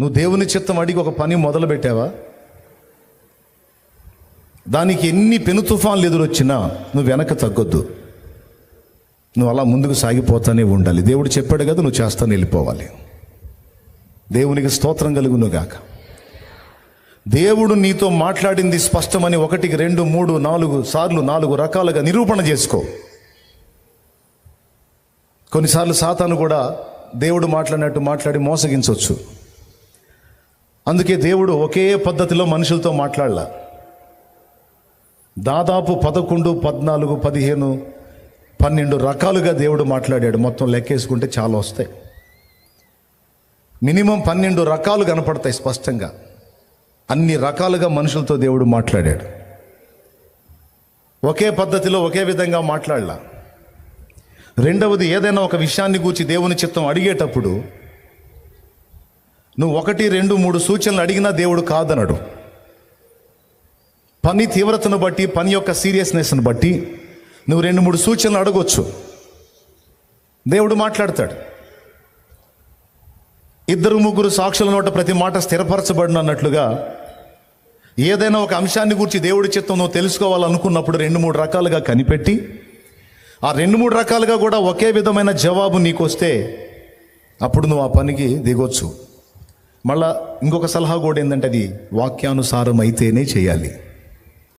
నువ్వు దేవుని చిత్తం అడిగి ఒక పని మొదలు పెట్టావా, దానికి ఎన్ని పెను తుఫాన్లు ఎదురొచ్చినా నువ్వు వెనక తగ్గొద్దు. నువ్వు అలా ముందుకు సాగిపోతానే ఉండాలి. దేవుడు చెప్పాడు కదా, నువ్వు చేస్తానే వెళ్ళిపోవాలి. దేవునికి స్తోత్రం కలుగునుగాక. దేవుడు నీతో మాట్లాడింది స్పష్టమని 1, 2, 3, 4 సార్లు 4 రకాలుగా నిరూపణ చేసుకో. కొన్నిసార్లు సాతాను కూడా దేవుడు మాట్లాడినట్టు మాట్లాడి మోసగించవచ్చు. అందుకే దేవుడు ఒకే పద్ధతిలో మనుషులతో మాట్లాడలా. దాదాపు 11, 14, 15, 12 రకాలుగా దేవుడు మాట్లాడాడు. మొత్తం లెక్కేసుకుంటే చాలా వస్తాయి. మినిమం 12 రకాలు కనపడతాయి స్పష్టంగా. అన్ని రకాలుగా మనుషులతో దేవుడు మాట్లాడాడు. ఒకే పద్ధతిలో ఒకే విధంగా మాట్లాడలా. రెండవది, ఏదైనా ఒక విషయాన్ని గూర్చి దేవుని చిత్తం అడిగేటప్పుడు నువ్వు 1, 2, 3 సూచనలు అడిగినా దేవుడు కాదనడు. పని తీవ్రతను బట్టి, పని యొక్క సీరియస్నెస్ని బట్టి నువ్వు 2, 3 సూచనలు అడగొచ్చు. దేవుడు మాట్లాడతాడు. 2, 3 సాక్షుల నోట ప్రతి మాట స్థిరపరచబడిన అన్నట్లుగా ఏదైనా ఒక అంశాన్ని గురించి దేవుడి చిత్తం నువ్వు తెలుసుకోవాలనుకున్నప్పుడు 2, 3 రకాలుగా కనిపెట్టి, ఆ 2, 3 రకాలుగా కూడా ఒకే విధమైన జవాబు నీకు వస్తే అప్పుడు నువ్వు ఆ పనికి దిగొచ్చు. మళ్ళా ఇంకొక సలహా కూడా ఏంటంటే, అది వాక్యానుసారం అయితేనే చేయాలి.